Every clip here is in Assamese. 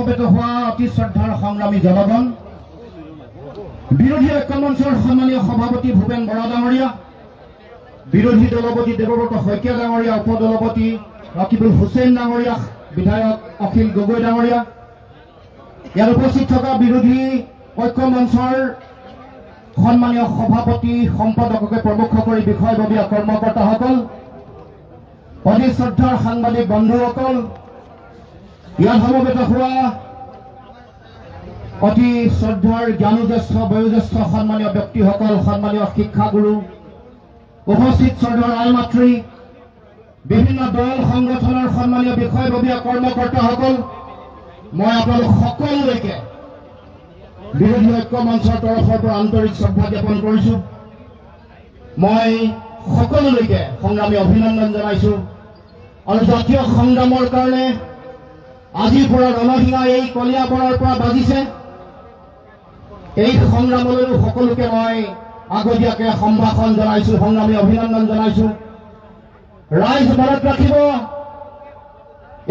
সমবেত হোৱা অতি শ্ৰদ্ধাৰ সংগ্ৰামী জনগণ, বিৰোধী ঐক্য মঞ্চৰ সন্মানীয় সভাপতি ভূপেন বৰা ডাঙৰীয়া, বিৰোধী দলপতি দেৱব্ৰত শইকীয়া ডাঙৰীয়া, উপদলপতি ৰকিবুল হুছেইন ডাঙৰীয়া, বিধায়ক অখিল গগৈ ডাঙৰীয়া, ইয়াত উপস্থিত থকা বিৰোধী ঐক্য মঞ্চৰ সন্মানীয় সভাপতি সম্পাদককে প্ৰমুখ কৰি বিষয়ববীয়া কৰ্মকৰ্তাসকল, অতি শ্ৰদ্ধাৰ সাংবাদিক বন্ধুসকল, ইয়াত সমবেত হোৱা অতি শ্ৰদ্ধাৰ জ্ঞানোজ্যেষ্ঠ বয়োজ্যেষ্ঠ সন্মানীয় ব্যক্তিসকল, সন্মানীয় শিক্ষাগুৰু, উপস্থিত শ্ৰদ্ধাৰ আই মাতৃ, বিভিন্ন দল সংগঠনৰ সন্মানীয় বিষয়ববীয়া কৰ্মকৰ্তাসকল, মই আপোনালোক সকলোলৈকে বিৰোধী ঐক্য মঞ্চৰ তৰফৰ পৰা আন্তৰিক শ্ৰদ্ধা জ্ঞাপন কৰিছো। মই সকলোলৈকে সংগ্ৰামী অভিনন্দন জনাইছো আৰু জাতীয় সংগ্ৰামৰ কাৰণে আজিৰ পৰা ৰণসিঙা এই কলিয়াবৰৰ পৰা বাজিছে। এই সংগ্ৰামলৈও সকলোকে মই আগতীয়াকৈ সম্ভাষণ জনাইছো, সংগ্ৰামী অভিনন্দন জনাইছো। ৰাইজ মনত ৰাখিব,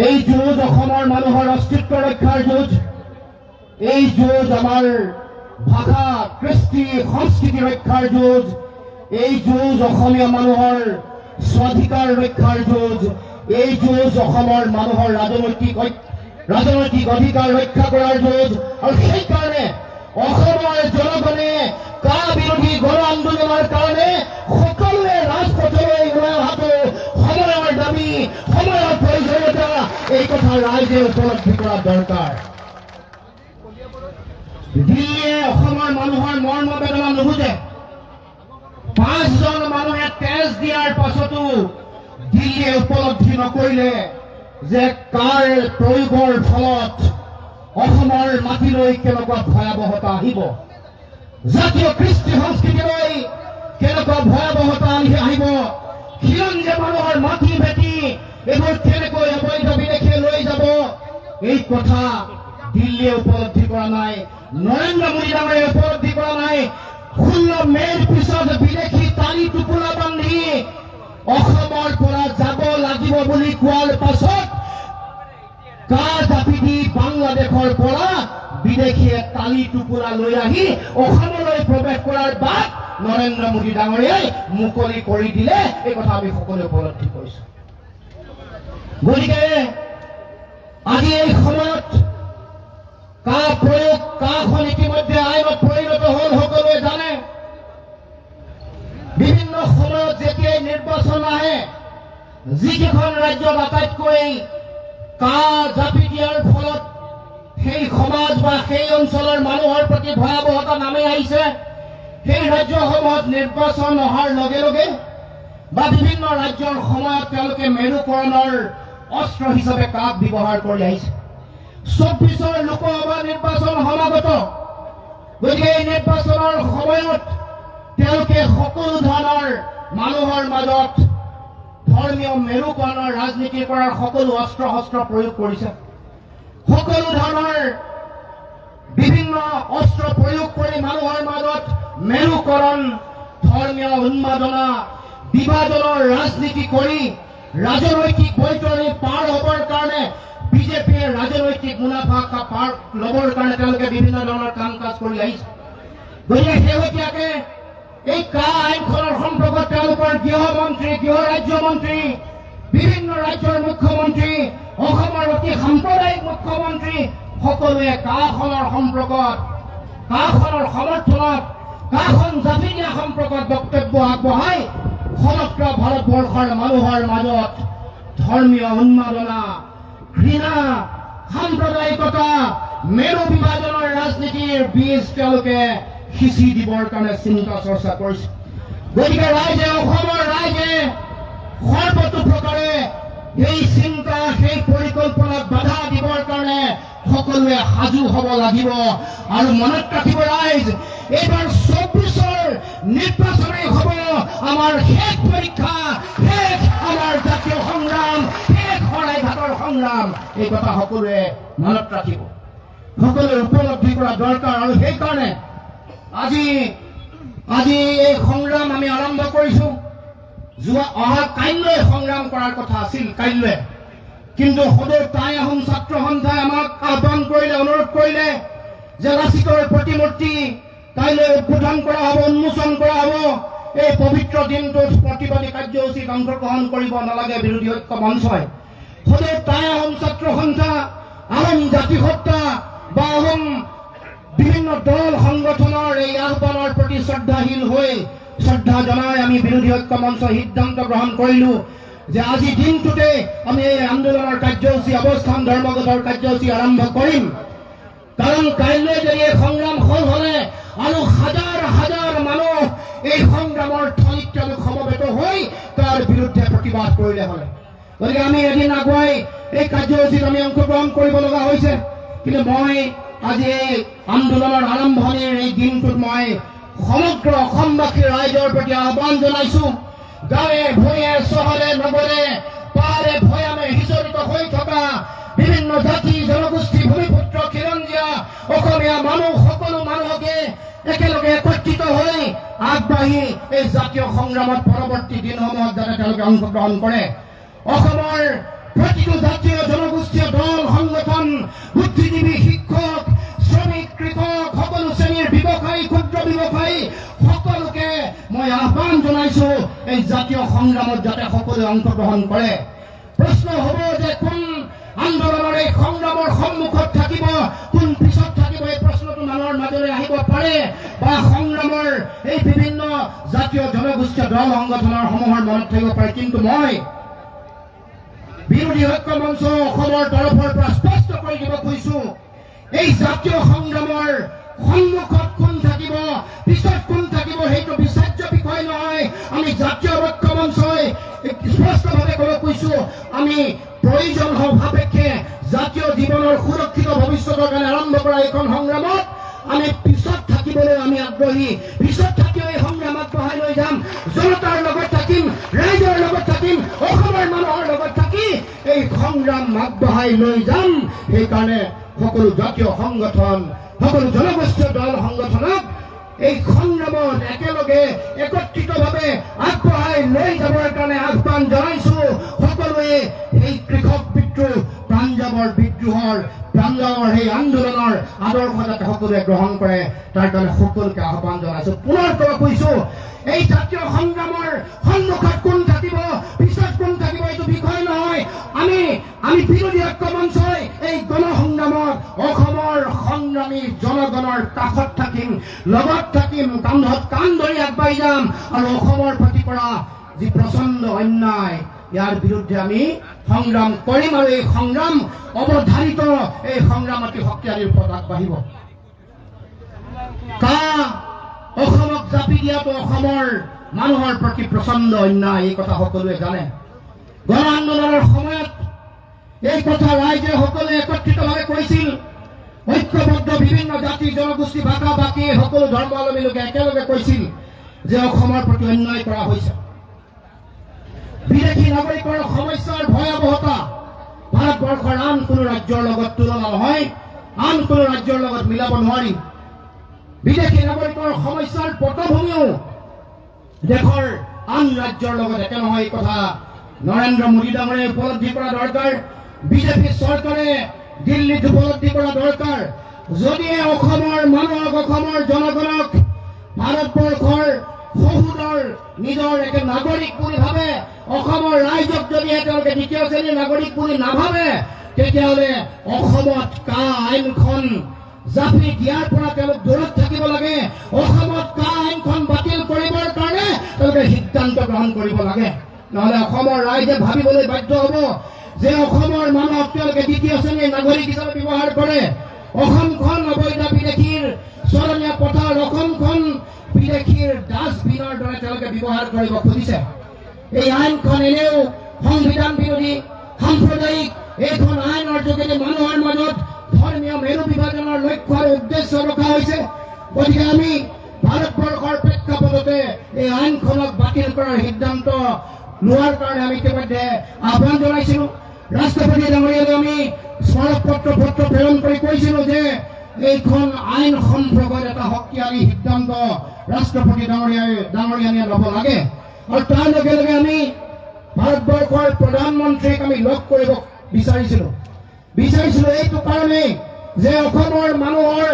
এই যুঁজ অসমৰ মানুহৰ অস্তিত্ব ৰক্ষাৰ যুঁজ। এই যুঁজ আমাৰ ভাষা, কৃষ্টি, সংস্কৃতি ৰক্ষাৰ যুঁজ। এই যুঁজ অসমীয়া মানুহৰ স্বাধিকাৰ ৰক্ষাৰ যুঁজ। এই যুঁজ অসমৰ মানুহৰ ৰাজনৈতিক অধিকাৰ ৰক্ষা কৰাৰ যুঁজ। আৰু সেইকাৰণে অসমৰ জনগণে কা বিৰোধী গণ আন্দোলনৰ কাৰণে সকলোৱে ৰাজপথলৈ ওলাই অহাটো সময়ৰ দাবী, সময়ৰ প্ৰয়োজনীয়তা, এই কথা ৰাইজে উপলব্ধি কৰা দৰকাৰ। দিল্লীয়ে অসমৰ মানুহৰ মৰ্ম বেদনা নুবুজে। 5জন মানুহে তেজ দিয়াৰ পাছতো দিল্লীয়ে উপলব্ধি নকৰিলে যে কাৰ প্ৰয়োগৰ ফলত অসমৰ মাটিলৈ কেনেকুৱা ভয়াৱহতা আহিব, জাতীয় কৃষ্টি সংস্কৃতিলৈ কেনেকুৱা ভয়াৱহতা আহিব, খিলঞ্জীয়া মানুহৰ মাটি ভেটি এইবোৰ কেনেকৈ অবৈধ বিদেশে লৈ যাব, এই কথা দিল্লীয়ে উপলব্ধি কৰা নাই, নৰেন্দ্ৰ মোদী ডাঙৰীয়ে উপলব্ধি কৰা নাই। 16 মে'ৰ পিছত বিদেশী টানি টোপোলা বান্ধি অসমৰ পৰা যাব লাগিব বুলি কোৱাৰ পাছত কা জাপি দি বাংলাদেশৰ পৰা বিদেশীয়ে টানি টোপোলা লৈ আহি অসমলৈ প্ৰৱেশ কৰাৰ বাট নৰেন্দ্ৰ মোদী ডাঙৰীয়াই মুকলি কৰি দিলে। এই কথা আমি সকলোৱে উপলব্ধি কৰিছো। গতিকে আজি এই সময়ত কা প্ৰয়োগ, কাখন ইতিমধ্যে আইনত পৰিণত হল, সকলোৱে জানে। বিভিন্ন সময়ত যেতিয়াই নিৰ্বাচন আহে, যিকেইখন ৰাজ্যত আটাইতকৈ কা জাপি দিয়াৰ ফলত সেই সমাজ বা সেই অঞ্চলৰ মানুহৰ প্ৰতি ভয়াৱহতা নামি আহিছে, সেই ৰাজ্যসমূহত নিৰ্বাচন অহাৰ লগে লগে বা বিভিন্ন ৰাজ্যৰ সময়ত তেওঁলোকে মেৰুকৰণৰ অস্ত্ৰ হিচাপে কাক ব্যৱহাৰ কৰি আহিছে। 24ৰ লোকসভা নিৰ্বাচন সমাগত। গতিকে এই নিৰ্বাচনৰ সময়ত তেওঁলোকে সকলো ধৰণৰ মানুহৰ মাজত ধৰ্মীয় মেৰুকৰণৰ ৰাজনীতি কৰাৰ সকলো অস্ত্ৰ শস্ত্ৰ প্ৰয়োগ কৰিছে। সকলো ধৰণৰ বিভিন্ন অস্ত্ৰ প্ৰয়োগ কৰি মানুহৰ মাজত মেৰুকৰণ, ধৰ্মীয় উন্মাদনা, বিভাজনৰ ৰাজনীতি কৰি ৰাজনৈতিক বৈতৰণি পাৰ হ'বৰ কাৰণে বিজেপিয়ে ৰাজনৈতিক মুনাফা পাৰ ল'বৰ কাৰণে তেওঁলোকে বিভিন্ন ধৰণৰ কাম কাজ কৰি আহিছে। গতিকে শেহতীয়াকে এই কা আইনখনৰ সম্পৰ্কত তেওঁলোকৰ গৃহমন্ত্ৰী, গৃহ ৰাজ্যমন্ত্ৰী, বিভিন্ন ৰাজ্যৰ মুখ্যমন্ত্ৰী, অসমৰ অতি সাম্প্ৰদায়িক মুখ্যমন্ত্ৰী সকলোৱে কাখনৰ সম্পৰ্কত, কাখনৰ সমৰ্থনত, কাখন জাপি দিয়া সম্পৰ্কত বক্তব্য আগবঢ়াই সমগ্ৰ ভাৰতবৰ্ষৰ মানুহৰ মাজত ধৰ্মীয় উন্মাদনা, ঘৃণা, সাম্প্ৰদায়িকতা, মেৰু বিভাজনৰ ৰাজনীতিৰ বীজ তেওঁলোকে সিঁচি দিবৰ কাৰণে চিন্তা চৰ্চা কৰিছে। গতিকে ৰাইজে, অসমৰ ৰাইজে সৰ্বতোপ্ৰকাৰে এই চিন্তা, সেই পৰিকল্পনাক বাধা দিবৰ কাৰণে সকলোৱে সাজু হ'ব লাগিব। আৰু মনত ৰাখিব ৰাইজ, এইবাৰ 24ৰ নিৰ্বাচনেই হ'ব আমাৰ শেষ পৰীক্ষা, শেষ আমাৰ জাতীয় সংগ্ৰাম, শেষ শৰাইঘাটৰ সংগ্ৰাম। এই কথা সকলোৱে মনত ৰাখিব, সকলোৱে উপলব্ধি কৰা দৰকাৰ। আৰু সেইকাৰণে আজি এই সংগ্ৰাম আমি আৰম্ভ কৰিছো। অহা কাইলৈ সংগ্ৰাম কৰাৰ কথা আছিল, কাইলৈ কিন্তু সদৌ টাই আহোম ছাত্ৰ সন্থাই আমাক আহ্বান কৰিলে, অনুৰোধ কৰিলে যে লাচিতৰ প্ৰতিমূৰ্তি কাইলৈ উদ্বোধন কৰা হ'ব, উন্মোচন কৰা হ'ব। এই পবিত্ৰ দিনটোত প্ৰতিবাদী কাৰ্যসূচীত অংশগ্ৰহণ কৰিব নালাগে বিৰোধী ঐক্য মঞ্চই। সদৌ টাই আহোম ছাত্ৰ সন্থা, আহোম জাতিসত্তা বা আহোম বিভিন্ন দল সংগঠনৰ এই আহ্বানৰ প্ৰতি শ্ৰদ্ধাশীল হৈ শ্ৰদ্ধা জনাই আমি বিৰোধী ঐক্য মঞ্চই সিদ্ধান্ত গ্ৰহণ কৰিলো যে আজি দিনটোতে আমি এই আন্দোলনৰ কাৰ্যসূচী, অৱস্থান ধৰ্মঘটৰ কাৰ্যসূচী আৰম্ভ কৰিম। কাৰণ কাইলৈ যদি এই সংগ্ৰাম সফল হ'লে আৰু হাজাৰ হাজাৰ মানুহ এই সংগ্ৰামৰ থলীত তেওঁলোক সমবেত হৈ তাৰ বিৰুদ্ধে প্ৰতিবাদ কৰিলে হ'লে, গতিকে আমি এদিন আগুৱাই এই কাৰ্যসূচীত আমি অংশগ্ৰহণ কৰিব লগা হৈছে। কিন্তু মই আজি এই আন্দোলনৰ আৰম্ভণিৰ এই দিনটোত মই সমগ্ৰ অসমবাসী ৰাইজৰ প্ৰতি আহ্বান জনাইছো, গাঁৱে ভূঞে চহৰে নগৰে পাহাৰে ভৈয়ামে সিঁচৰিত হৈ থকা বিভিন্ন জাতি জনগোষ্ঠী ভূমিপুত্ৰ খিলঞ্জীয়া অসমীয়া মানুহ সকলো মানুহকে একেলগে একত্ৰিত হৈ আগবাঢ়ি এই জাতীয় সংগ্ৰামত পৰৱৰ্তী দিনসমূহত যাতে তেওঁলোকে অংশগ্ৰহণ কৰে। অসমৰ প্ৰতিটো জাতীয় জনগোষ্ঠীয় দল সংগঠন, বুদ্ধিজীৱী, শিক্ষক, শ্ৰমিক, কৃষক, সকলো শ্ৰেণীৰ ব্যৱসায়ী, ক্ষুদ্ৰ ব্যৱসায়ী সকলোকে মই আহ্বান জনাইছো এই জাতীয় সংগ্ৰামত যাতে সকলোৱে অংশগ্ৰহণ কৰে। প্ৰশ্ন হ'ব যে কোন আন্দোলনৰ এই সংগ্ৰামৰ সন্মুখত থাকিব, কোন পিছত থাকিব, এই প্ৰশ্নটো মানুহৰ মাজলৈ আহিব পাৰে বা সংগ্ৰামৰ এই বিভিন্ন জাতীয় জনগোষ্ঠীয় দল সংগঠনৰ সমূহৰ মনত থাকিব পাৰে। কিন্তু মই বিৰোধী ঐক্য মঞ্চ অসমৰ তৰফৰ পৰা স্পষ্ট কৰি দিব খুজিছো, এই জাতীয় সংগ্ৰামৰ সন্মুখত কোন থাকিব, পিছত কোন থাকিব সেইটো বিচাৰ্য বিষয় নহয়। আমি জাতীয় ঐক্য মঞ্চই স্পষ্টভাৱে ক'ব খুজিছো, আমি প্ৰয়োজন সাপেক্ষে জাতীয় জীৱনৰ সুৰক্ষিত ভৱিষ্যতৰ কাৰণে আৰম্ভ কৰা এইখন সংগ্ৰামত আমি পিছত থাকিবলৈ আমি আগ্ৰহী। পিছত থাকিও এই সংগ্ৰাম আগবঢ়াই লৈ যাম, জনতাৰ লগত থাকিম, ৰাইজৰ লগত থাকিম, অসমৰ মানুহৰ লগত থাকি এই সংগ্ৰাম আগবঢ়াই লৈ যাম। সেইকাৰণে সকলো জাতীয় সংগঠন, সকলো জনগোষ্ঠীয় দল সংগঠনক এই সংগ্ৰামত একেলগে একত্ৰিতভাৱে আগবঢ়াই লৈ যাবৰ কাৰণে আহ্বান জনাইছো। সকলোৱে এই কৃষক বিদ্ৰোহ, পাঞ্জাৱৰ বিদ্ৰোহৰ, পাঞ্জাৱৰ সেই আন্দোলনৰ আদৰ্শ যাতে সকলোৱে গ্ৰহণ কৰে তাৰ কাৰণে সকলোকে আহ্বান জনাইছো। পুনৰ ক'ব খুজিছো, এই জাতীয় সংগ্ৰামৰ সন্মুখত কোন থাকিব, পিছত কোন থাকিব এইটো বিষয় নহয়। আমি বিৰোধী ঐক্য মঞ্চই এই গণসংগ্ৰামত অসমৰ সংগ্ৰামী জনগণৰ কাষত থাকিম, লগত থাকিম, কান্ধত কান্ধ ধৰি আগবাঢ়ি যাম আৰু অসমৰ প্ৰতি কৰা যি প্ৰচণ্ড অন্যায় ইয়াৰ বিৰুদ্ধে আমি সংগ্ৰাম কৰিম আৰু এই সংগ্ৰাম অৱধাৰিত এই সংগ্ৰাম অতি শক্তিশালী ৰূপত আগবাঢ়িব। অসমক জাপি দিয়াটো অসমৰ মানুহৰ প্ৰতি প্ৰচণ্ড অন্যায়, এই কথা সকলোৱে জানে। গণ আন্দোলনৰ সময়ত এই কথা ৰাইজে সকলোৱে একত্ৰিতভাৱে কৈছিল। ঐক্যবদ্ধ বিভিন্ন জাতি জনগোষ্ঠী ভাষা ভাষী সকলো ধৰ্মাৱলম্বী লোকে একেলগে কৈছিল যে অসমৰ প্ৰতি অন্যায় কৰা হৈছে। বিদেশী নাগৰিকৰ সমস্যাৰ ভয়াৱহতা ভাৰতবৰ্ষৰ আন কোনো ৰাজ্যৰ লগত তুলনা নহয়, আন কোনো ৰাজ্যৰ লগত মিলাব নোৱাৰি। বিদেশী নাগৰিকৰ সমস্যাৰ পটভূমিও দেশৰ আন ৰাজ্যৰ লগত একে নহয়, এই কথা নৰেন্দ্ৰ মোদী ডাঙৰে উপলব্ধি কৰা দৰকাৰ। বিজেপি চৰকাৰে দিল্লীত উপলব্ধি কৰা দৰকাৰ। যদিহে অসমৰ মানুহক, অসমৰ জনগণক ভাৰতবৰ্ষৰ সহোদৰ নিজৰ একে নাগৰিক বুলি ভাবে, অসমৰ ৰাইজক যদিহে তেওঁলোকে দ্বিতীয় শ্ৰেণীৰ নাগৰিক বুলি নাভাবে, তেতিয়াহ'লে অসমত আইনখন জাপি দিয়াৰ পৰা তেওঁলোক দূৰত থাকিব লাগে। অসমত আইনখন বাতিল কৰিবৰ কাৰণে তেওঁলোকে সিদ্ধান্ত গ্ৰহণ কৰিব লাগে। নহ'লে অসমৰ ৰাইজে ভাবিবলৈ বাধ্য হ'ব যে অসমৰ মানুহক তেওঁলোকে দ্বিতীয় শ্ৰেণীৰ নাগৰিক হিচাপে ব্যৱহাৰ কৰে। অসমখন অবৈধ বিদেশীৰ চৰণীয়া পথাৰ, অসমখন বিদেশীৰ ডাষ্টবিনৰ দৰে তেওঁলোকে ব্যৱহাৰ কৰিব খুজিছে। এই আইনখন এনেও সংবিধান বিৰোধী, সাম্প্ৰদায়িক। এইখন আইনৰ যোগেদি মানুহৰ মাজত ধৰ্মীয় মেৰু বিভাজনৰ লক্ষ্য আৰু উদ্দেশ্য ৰখা হৈছে। গতিকে আমি ভাৰতবৰ্ষৰ প্ৰেক্ষাপটতে এই আইনখনক বাতিল কৰাৰ সিদ্ধান্ত লোৱাৰ কাৰণে আমি ইতিমধ্যে আহ্বান জনাইছিলো। ৰাষ্ট্ৰপতি ডাঙৰীয়ালৈ আমি স্মাৰকপত্ৰ প্ৰেৰণ কৰি কৈছিলো যে এইখন আইন সম্পৰ্কত এটা শক্তিশালী সিদ্ধান্ত ৰাষ্ট্ৰপতি ডাঙৰীয়াই ল'ব লাগে। আৰু তাৰ লগে লগে আমি ভাৰতবৰ্ষৰ প্ৰধানমন্ত্ৰীক আমি লগ কৰিব বিচাৰিছিলো এইটো কাৰণেই যে অসমৰ মানুহৰ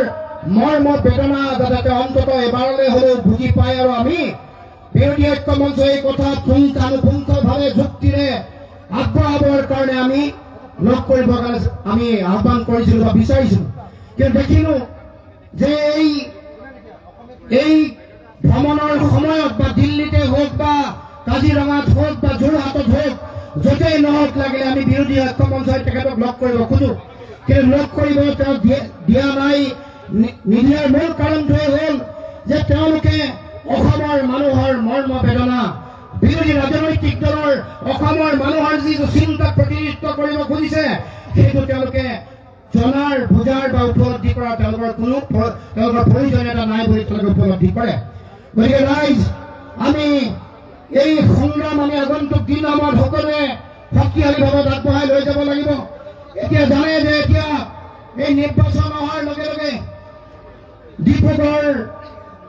মৰ্ম বেদনা যাতে অন্তত এবাৰলৈ হ'লেও বুজি পায় আৰু আমি বিৰোধী ঐক্য মঞ্চ এই কথা পুংখানুপুংখভাৱে যুক্তিৰে আগবঢ়াবৰ কাৰণে আমি লগ কৰিবৰ কাৰণে আমি আহ্বান কৰিছিলো বা বিচাৰিছিলো। কিন্তু দেখিলো যে এই ভ্ৰমণৰ সময়ত বা দিল্লীতে হওক বা কাজিৰঙাত হওক বা যোৰহাটত হওক য'তেই নহওক লাগিলে আমি বিৰোধী ঐক্য মঞ্চই তেখেতক লগ কৰিব খোজো, কিন্তু লগ কৰিব তেওঁ দিয়া নাই। নিদিয়াৰ মূল কাৰণটোৱেই হ'ল যে তেওঁলোকে অসমৰ মানুহৰ মৰ্ম বেদনা, বিৰোধী ৰাজনৈতিক দলৰ অসমৰ মানুহৰ যিটো চিন্তাক প্ৰতিনিধিত্ব কৰিব খুজিছে সেইটো তেওঁলোকে জনাৰ বুজাৰ বা উপলব্ধি কৰাৰ তেওঁলোকৰ প্ৰয়োজনীয়তা নাই বুলি তেওঁলোকে উপলব্ধি কৰে। গতিকে ৰাইজ, আমি এই সংগ্ৰাম আমি আগন্তুক দিন আমাৰ সকলোৱে শক্তিশালীভাৱে আগবঢ়াই লৈ যাব লাগিব। এতিয়া জানে যে এতিয়া এই নিৰ্বাচন অহাৰ লগে লগে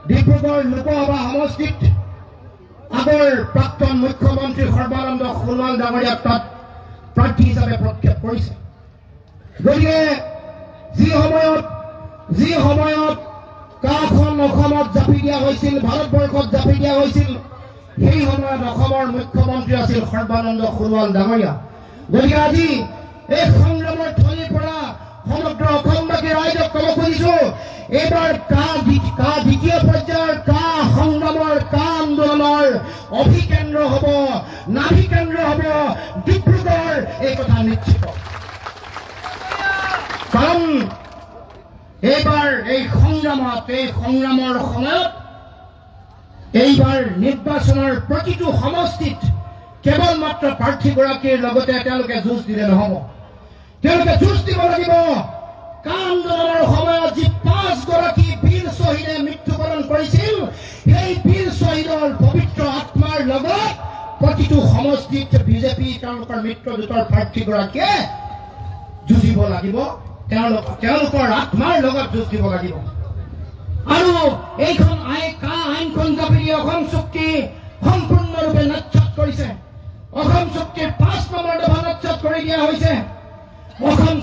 ডিব্ৰুগড় লোকসভা সমষ্টিত আগৰ প্ৰাক্তন মুখ্যমন্ত্ৰী সৰ্বানন্দ সোণোৱাল ডাঙৰীয়াক তাত প্ৰাৰ্থী হিচাপে প্ৰক্ষেপ কৰিছে। গতিকে যি সময়ত কাখন অসমত জাপি দিয়া হৈছিল, ভাৰতবৰ্ষত জাপি দিয়া হৈছিল, সেই সময়ত অসমৰ মুখ্যমন্ত্ৰী আছিল সৰ্বানন্দ সোণোৱাল ডাঙৰীয়া। গতিকে আজি এই সংগ্ৰামৰ থলীৰ পৰা সমগ্ৰ অসমবাসী ৰাইজক ক'ব খুজিছো, এইবাৰ দ্বিতীয় পৰ্যায়ৰ সংগ্ৰামৰ আন্দোলনৰ অভিকেন্দ্ৰ হ'ব, নাভিকেন্দ্ৰ হ'ব ডিব্ৰুগড়, এই কথা নিশ্চিত। কাৰণ এইবাৰ এই সংগ্ৰামৰ সময়ত এইবাৰ নিৰ্বাচনৰ প্ৰতিটো সমষ্টিত কেৱল মাত্ৰ প্ৰাৰ্থীগৰাকীৰ লগতে তেওঁলোকে যুঁজ দিলে নহ'ব, তেওঁলোকে যুঁজ দিব লাগিব আন্দোলনৰ সময়ত যি 5 গৰাকী বীৰ শ্বহীদে মৃত্যুবৰণ কৰিছিল, সেই বীৰ শ্বহীদৰ পবিত্ৰ আত্মাৰ লগত প্ৰতিটো সমষ্টিত বিজেপি তেওঁলোকৰ মিত্ৰজোঁটৰ প্ৰাৰ্থীগৰাকীয়ে যুঁজিব লাগিব, তেওঁলোকৰ আত্মাৰ লগত যুঁজ দিব লাগিব। আৰু এইখন আইনখন জাপি দি অসম চুক্তি সম্পূৰ্ণৰূপে নচ্ছাত কৰিছে। অসম চুক্তিৰ 5 নম্বৰ দফা নচ্ছাত কৰি দিয়া হৈছে। অসম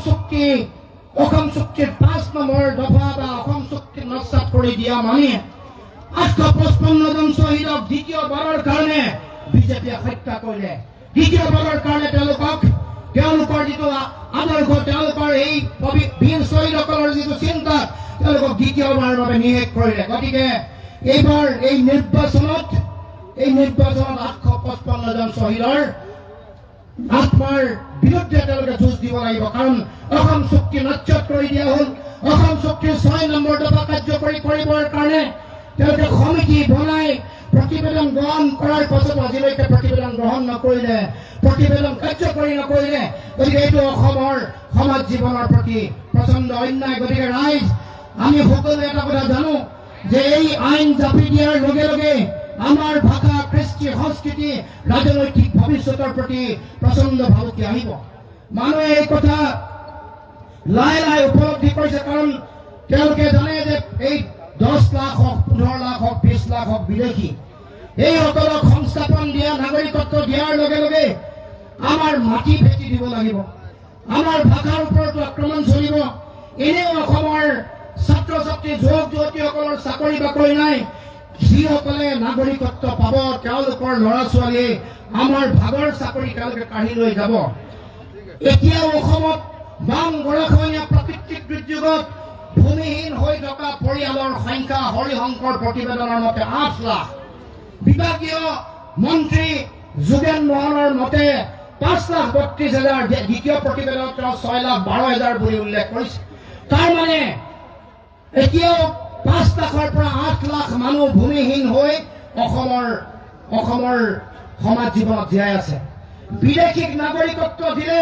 চুক্তিৰ 5 নম্বৰ দফা বা অসম চুক্তি নচ্ছাত কৰি দিয়া মানে 855 জন শ্বহীদক দ্বিতীয়বাৰৰ কাৰণে বিজেপিয়ে হত্যা কৰিলে। দ্বিতীয়বাৰৰ কাৰণে তেওঁলোকৰ যিটো আদৰ্শ, তেওঁলোকৰ এই বীৰ শ্বহীদসকলৰ যিটো চিন্তা, তেওঁলোকক দ্বিতীয়বাৰৰ বাবে নিষেধ কৰিলে। গতিকে এইবাৰ এই নিৰ্বাচনত 855 জন শ্বহীদৰ আত্মাৰ বিৰুদ্ধে তেওঁলোকে যুঁজ দিব লাগিব। কাৰণ অসম চুক্তি নচ্ছাত কৰি দিয়া হ'ল। অসম চুক্তিৰ 6 নম্বৰ দফা কাৰ্যকৰী কৰিবৰ কাৰণে তেওঁলোকে সমিতি বনাই প্ৰতিবেদন গ্ৰহণ কৰাৰ পাছত আজিলৈকে প্ৰতিবেদন গ্ৰহণ নকৰিলে, প্ৰতিবেদন কাৰ্যকৰী নকৰিলে। গতিকে এইটো অসমৰ সমাজ জীৱনৰ প্ৰতি প্ৰচণ্ড অন্যায়। গতিকে ৰাইজ, আমি সকলোৱে এটা কথা জানো যে এই আইন জাপি দিয়াৰ লগে লগে আমাৰ ভাষা, কৃষ্টি, সংস্কৃতি, ৰাজনৈতিক ভৱিষ্যতৰ প্ৰতি প্ৰচণ্ড ভাবুকি আহিব। মানুহে এই কথা লাহে লাহে উপলব্ধি কৰিছে। কাৰণ তেওঁলোকে জানে যে এই 10 লাখ হওক, 15 লাখ হওক, 20 লাখ হওক বিদেশী, এইসকলক সংস্থাপন দিয়া, নাগৰিকত্ব দিয়াৰ লগে লগে আমাৰ মাটি ভেটি দিব লাগিব, আমাৰ ভাষাৰ ওপৰতো আক্ৰমণ চলিব। এনেও অসমৰ ছাত্ৰ ছাত্ৰী, যুৱক যুৱতীসকলৰ চাকৰি বাকৰি নাই। যিসকলে নাগৰিকত্ব পাব, তেওঁলোকৰ ল'ৰা ছোৱালীয়ে আমাৰ ভাগৰ চাকৰি তেওঁলোকে কাঢ়ি লৈ যাব। এতিয়াও অসমত বান গৰাখহনীয়া, প্ৰাকৃতিক দুৰ্যোগত ভূমিহীন হৈ থকা পৰিয়ালৰ সংখ্যা হৰিশংকৰ প্ৰতিবেদনৰ মতে 8 লাখ। বিভাগীয় মন্ত্ৰী যোগেন মোহনৰ মতে 5,32,000, দ্বিতীয় প্ৰতিবেদনত 6,12,000 বুলি উল্লেখ কৰিছে। তাৰমানে এতিয়াও 5 লাখৰ পৰা 8 লাখ মানুহ ভূমিহীন হৈ অসমৰ সমাজ জীৱনত জীয়াই আছে। বিদেশীক নাগৰিকত্ব দিলে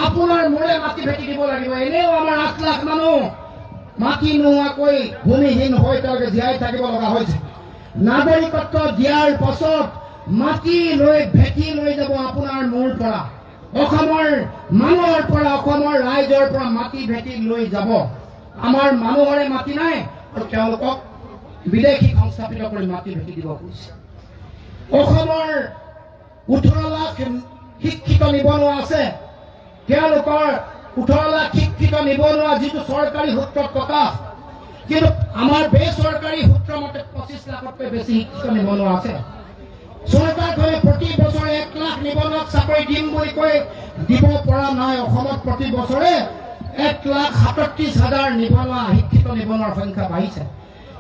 আপোনাৰ মোৰে মাটি ভেটি দিব লাগিব। এনেও আমাৰ 8 লাখ মানুহ মাটি নোহোৱাকৈ ভূমিহীন হৈ তেওঁলোকে জীয়াই থাকিব লগা হৈছে। নাগৰিকত্ব দিয়াৰ পাছত মাটি লৈ ভেটি লৈ যাব আপোনাৰ মোৰ পৰা, অসমৰ মানুহৰ পৰা, অসমৰ ৰাইজৰ পৰা মাটি ভেটি লৈ যাব। আমাৰ মানুহৰে মাটি নাই আৰু তেওঁলোকক বিদেশী সংস্থাপিত কৰি মাটি ভেটি দিব খুজিছে। অসমৰ 18 লাখ শিক্ষিত নিবনুৱা আছে। তেওঁলোকৰ 18 লাখ শিক্ষিত নিবনুৱা যিটো চৰকাৰী সূত্ৰত প্ৰকাশ, কিন্তু আমাৰ বেচৰকাৰী সূত্ৰ মতে 25 লাখতকৈ বেছি শিক্ষিত নিবনুৱা আছে। চৰকাৰখনে প্ৰতি বছৰে 1 লাখ নিবনুৱাক চাকৰি দিম বুলি কৈ দিব পৰা নাই। অসমত প্ৰতি বছৰে 1,37,000 নিবনুৱা শিক্ষিত নিবনুৱাৰ সংখ্যা বাঢ়িছে।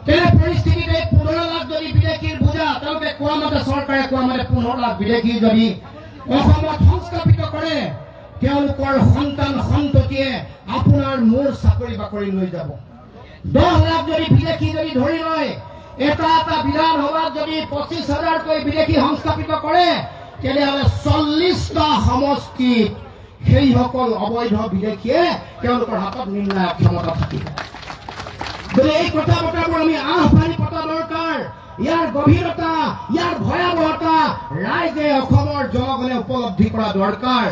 তেনে পৰিস্থিতিতে 15 লাখ যদি বিদেশীৰ বুজা, তেওঁলোকে কোৱা মতে চৰকাৰে কোৱা মতে 15 লাখ বিদেশী যদি অসমত সংস্থাপিত কৰে, তেওঁলোকৰ সন্তান সন্ততিয়ে আপোনাৰ মোৰ চাকৰি বাকৰি লৈ যাব। 10 লাখ যদি বিদেশী যদি ধৰি লয়, এটা বিধানসভাত যদি 25,000কৈ বিদেশী সংস্থাপিত কৰে, তেতিয়াহ'লে 40টা সমষ্টিত সেইসকল অবৈধ বিদেশীয়ে তেওঁলোকৰ হাতত নিৰ্ণায়ক ক্ষমতা থাকিব। গতিকে এই কথা বতৰাবোৰ আমি আহ্বানি পতা দৰকাৰ। ইয়াৰ গভীৰতা, ইয়াৰ ভয়াৱহতা ৰাইজে অসমৰ জনগণে উপলব্ধি কৰা দৰকাৰ।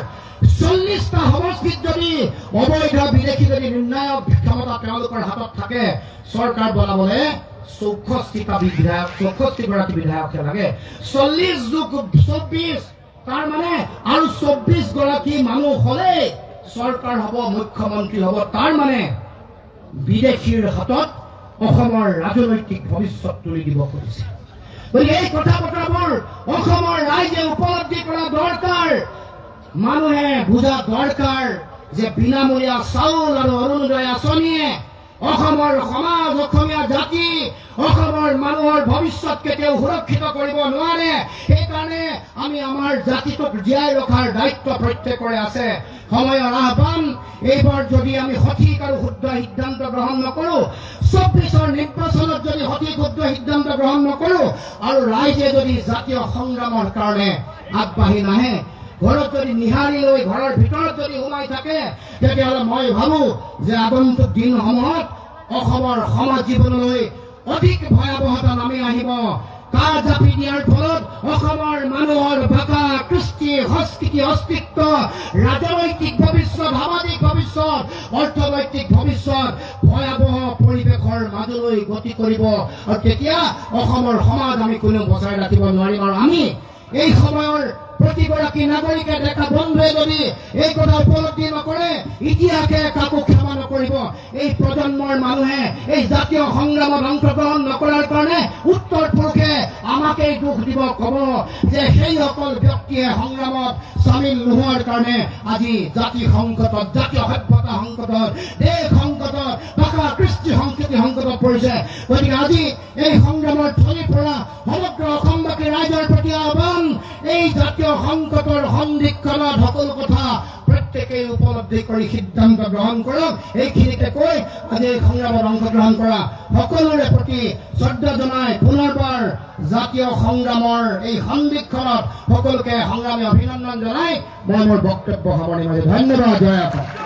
40টা সমষ্টিত যদি অবৈধ বিদেশী যদি নিৰ্ণায়ক ক্ষমতা তেওঁলোকৰ হাতত থাকে, চৰকাৰ বনাবলৈ 64গৰাকী বিধায়কহে লাগে। 40 যোগ 24, তাৰ মানে আৰু 24 গৰাকী মানুহ হলে চৰকাৰ হ'ব, মুখ্যমন্ত্ৰী হ'ব। তাৰ মানে বিদেশীৰ হাতত অসমৰ ৰাজনৈতিক ভৱিষ্যত তুলি দিব খুজিছে। গতিকে এই কথা বতৰাবোৰ অসমৰ ৰাইজে উপলব্ধি কৰা দৰকাৰ। মানুহে বুজা দৰকাৰ যে বিনামূলীয়া চাউল আৰু অৰুণোদয় আঁচনিয়ে অসমৰ সমাজ, অসমীয়া জাতি, অসমৰ মানুহৰ ভৱিষ্যত কেতিয়াও সুৰক্ষিত কৰিব নোৱাৰে। সেইকাৰণে আমি আমাৰ জাতিটোক জীয়াই ৰখাৰ দায়িত্ব প্ৰত্যেকৰে আছে। সময়ৰ আহ্বান, এইবাৰ যদি আমি সঠিক আৰু শুদ্ধ সিদ্ধান্ত গ্ৰহণ নকৰো, 24ৰ নিৰ্বাচনত যদি সঠিক শুদ্ধ সিদ্ধান্ত গ্ৰহণ নকৰো, আৰু ৰাইজে যদি জাতীয় সংগ্ৰামৰ কাৰণে আগবাঢ়ি নাহে, ঘৰত যদি নিহাৰি লৈ ঘৰৰ ভিতৰত যদি সোমাই থাকে, তেতিয়াহ'লে মই ভাবো যে আগন্তুক দিনসমূহত অসমৰ সমাজ জীৱনলৈ অধিক ভয়াৱহতা নামি আহিব। কাঁহ জাপি দিয়াৰ ফলত অসমৰ মানুহৰ ভাষা, কৃষ্টি, সংস্কৃতি, অস্তিত্ব, ৰাজনৈতিক ভৱিষ্যত, সামাজিক ভৱিষ্যত, অৰ্থনৈতিক ভৱিষ্যত ভয়াৱহ পৰিৱেশৰ মাজলৈ গতি কৰিব। আৰু তেতিয়া অসমৰ সমাজ আমি কোনেও বচাই ৰাখিব নোৱাৰিম। আৰু আমি এই সময়ৰ প্ৰতিগৰাকী নাগৰিকে দেখা বন্ধুৱে যদি এই কথা উপলব্ধি নকৰে, ইতিহাসে কাকো ক্ষমা নকৰিব। এই প্ৰজন্মৰ মানুহে এই জাতীয় সংগ্ৰামত অংশগ্ৰহণ নকৰাৰ কাৰণে উত্তৰ পুৰুষে আমাকেই দুখ দিব, কব যে সেইসকল ব্যক্তিয়ে সংগ্ৰামত চামিল নোহোৱাৰ কাৰণে আজি জাতি সংকটত, জাতীয় সভ্যতা সংকটত, দেশ সংকটত, ভাষা, কৃষ্টি, সংস্কৃতি সংকটত পৰিছে। গতিকে আজি এই সংগ্ৰামৰ থলীৰ পৰা সমগ্ৰ অসমবাসী ৰাইজৰ প্ৰতি আহ্বান, এই জাতীয় সংকটৰ সন্ধিক্ষণত সকলো কথা প্ৰত্যেকেই উপলব্ধি কৰি সিদ্ধান্ত গ্ৰহণ কৰক। এইখিনিকে কৈ আজি এই সংগ্ৰামত অংশগ্ৰহণ কৰা সকলোৰে প্ৰতি শ্ৰদ্ধা জনাই পুনৰবাৰ জাতীয় সংগ্ৰামৰ এই সন্ধিক্ষণত সকলোকে সংগ্ৰামী অভিনন্দন জনাই মই মোৰ বক্তব্য সামৰণি মাৰিছোঁ। ধন্যবাদ। জয় অসম।